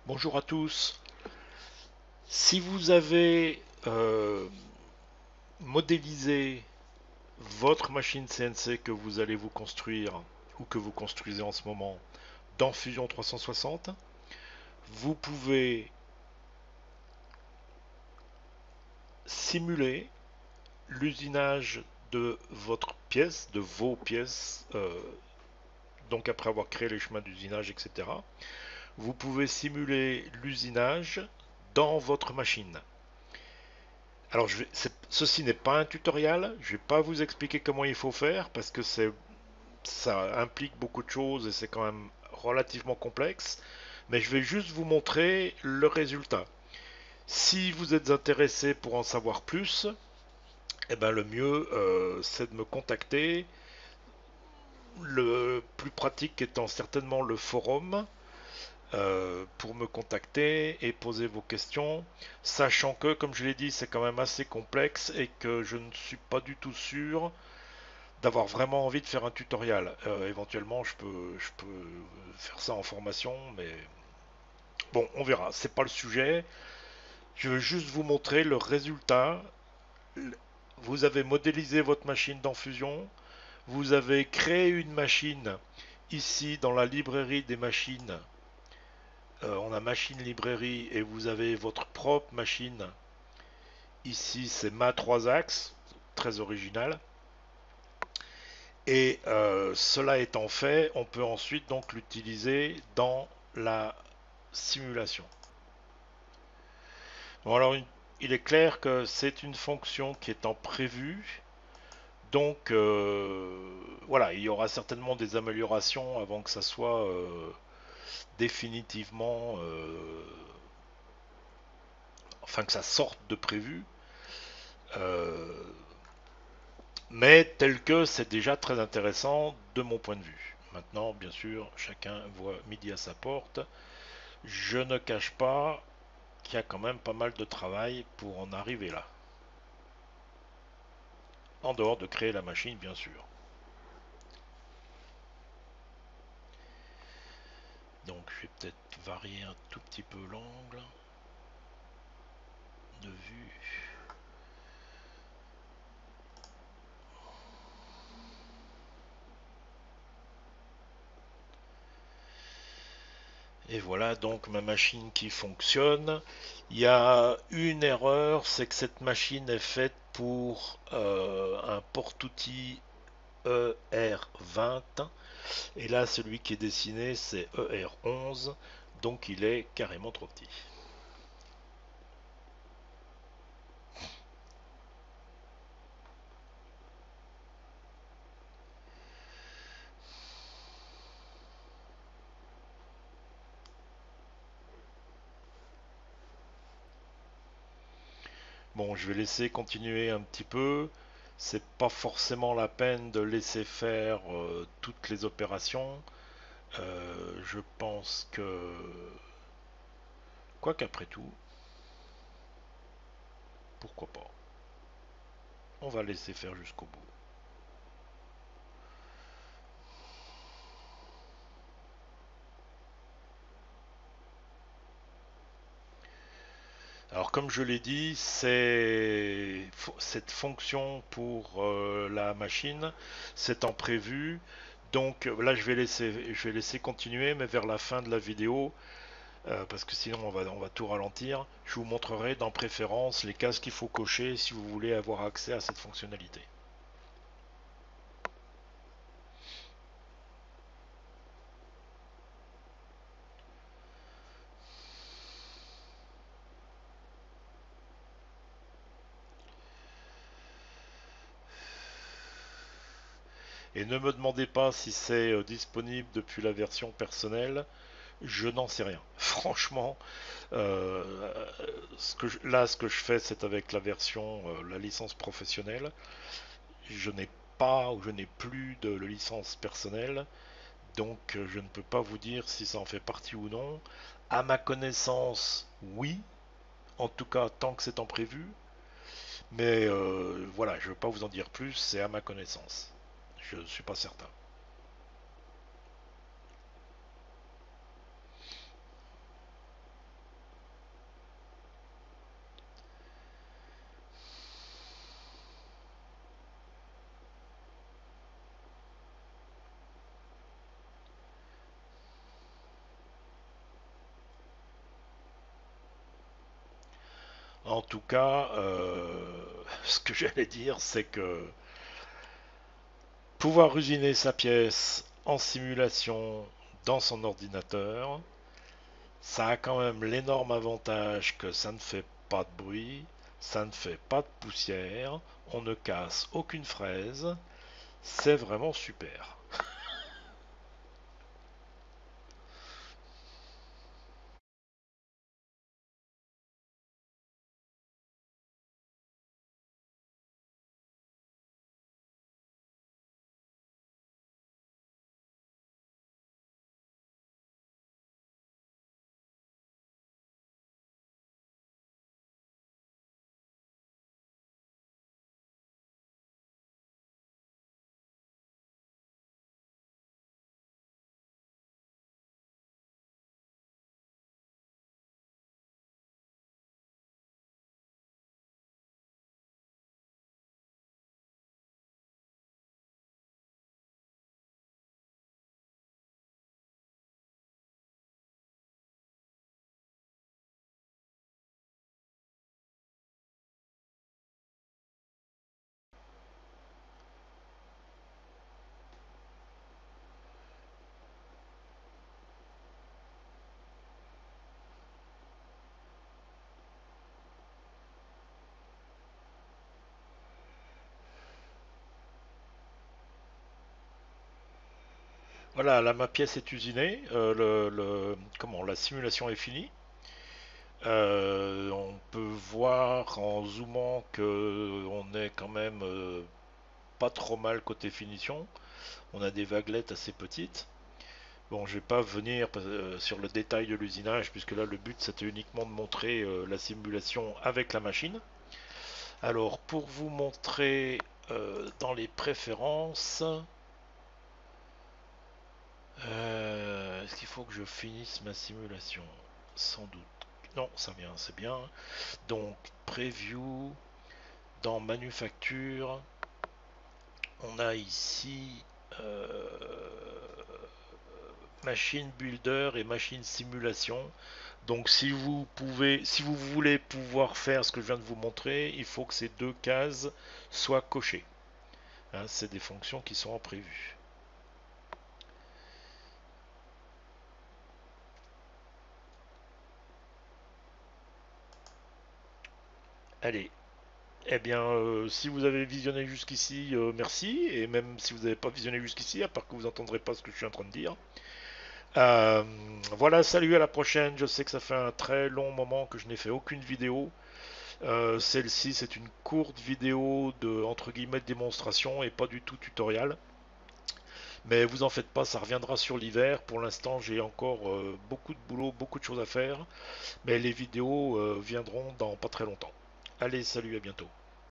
Bonjour à tous. Si vous avez modélisé votre machine CNC que vous allez vous construire ou que vous construisez en ce moment dans Fusion 360, vous pouvez simuler l'usinage de votre pièce, de vos pièces, donc après avoir créé les chemins d'usinage, etc. Vous pouvez simuler l'usinage dans votre machine. Alors, ceci n'est pas un tutoriel, je ne vais pas vous expliquer comment il faut faire parce que ça implique beaucoup de choses et c'est quand même relativement complexe, mais je vais juste vous montrer le résultat. Si vous êtes intéressé pour en savoir plus, eh ben le mieux c'est de me contacter. Le plus pratique étant certainement le forum pour me contacter et poser vos questions, sachant que, comme je l'ai dit, c'est quand même assez complexe et que je ne suis pas du tout sûr d'avoir vraiment envie de faire un tutoriel. Éventuellement, je peux faire ça en formation, mais bon, on verra. C'est pas le sujet. Je veux juste vous montrer le résultat. Vous avez modélisé votre machine dans Fusion. Vous avez créé une machine ici dans la librairie des machines. On a machine librairie et vous avez votre propre machine. Ici, c'est ma 3 axes, très original. Et cela étant fait, on peut ensuite donc l'utiliser dans la simulation. Bon, alors, il est clair que c'est une fonction qui est en prévu. Donc, voilà, il y aura certainement des améliorations avant que ça soit définitivement, enfin que ça sorte de prévu. Euh, mais tel que c'est déjà très intéressant de mon point de vue. Maintenant, bien sûr, chacun voit midi à sa porte. Je ne cache pas qu'il y a quand même pas mal de travail pour en arriver là. En dehors de créer la machine, bien sûr. Donc je vais peut-être varier un tout petit peu l'angle de vue. Et voilà donc ma machine qui fonctionne. Il y a une erreur, c'est que cette machine est faite pour un porte-outil ER20. Et là, celui qui est dessiné, c'est ER11. Donc il est carrément trop petit. Bon, je vais laisser continuer un petit peu. C'est pas forcément la peine de laisser faire toutes les opérations. Je pense que, quoi qu'après tout, pourquoi pas. On va laisser faire jusqu'au bout. Alors comme je l'ai dit, c'est cette fonction pour la machine, c'est en prévu. Donc là, je vais laisser continuer, mais vers la fin de la vidéo, parce que sinon on va tout ralentir. Je vous montrerai dans préférence les cases qu'il faut cocher si vous voulez avoir accès à cette fonctionnalité. Et ne me demandez pas si c'est disponible depuis la version personnelle, je n'en sais rien. Franchement, euh, là, ce que je fais, c'est avec la version, la licence professionnelle. Je n'ai pas ou je n'ai plus de licence personnelle, donc je ne peux pas vous dire si ça en fait partie ou non. À ma connaissance, oui, en tout cas tant que c'est en prévu, mais voilà, je ne veux pas vous en dire plus, c'est à ma connaissance. Je ne suis pas certain. En tout cas, ce que j'allais dire, c'est que pouvoir usiner sa pièce en simulation dans son ordinateur, ça a quand même l'énorme avantage que ça ne fait pas de bruit, ça ne fait pas de poussière, on ne casse aucune fraise, c'est vraiment super. Voilà, là ma pièce est usinée, comment, la simulation est finie. On peut voir en zoomant que on est quand même pas trop mal côté finition. On a des vaguelettes assez petites. Bon, je vais pas venir sur le détail de l'usinage puisque là le but c'était uniquement de montrer la simulation avec la machine. Alors pour vous montrer dans les préférences, est-ce qu'il faut que je finisse ma simulation? Sans doute. Non, ça vient, c'est bien. Donc preview, dans manufacture, on a ici machine builder et machine simulation. Donc si vous voulez pouvoir faire ce que je viens de vous montrer, il faut que ces deux cases soient cochées. Hein, c'est des fonctions qui sont en prévu. Allez, eh bien, si vous avez visionné jusqu'ici, merci. Et même si vous n'avez pas visionné jusqu'ici, à part que vous n'entendrez pas ce que je suis en train de dire. Euh, voilà, salut, à la prochaine. Je sais que ça fait un très long moment que je n'ai fait aucune vidéo. Celle-ci, c'est une courte vidéo de entre guillemets de démonstration et pas du tout tutoriel. Mais vous en faites pas, ça reviendra sur l'hiver. Pour l'instant, j'ai encore beaucoup de boulot, beaucoup de choses à faire. Mais les vidéos viendront dans pas très longtemps. Allez, salut, à bientôt.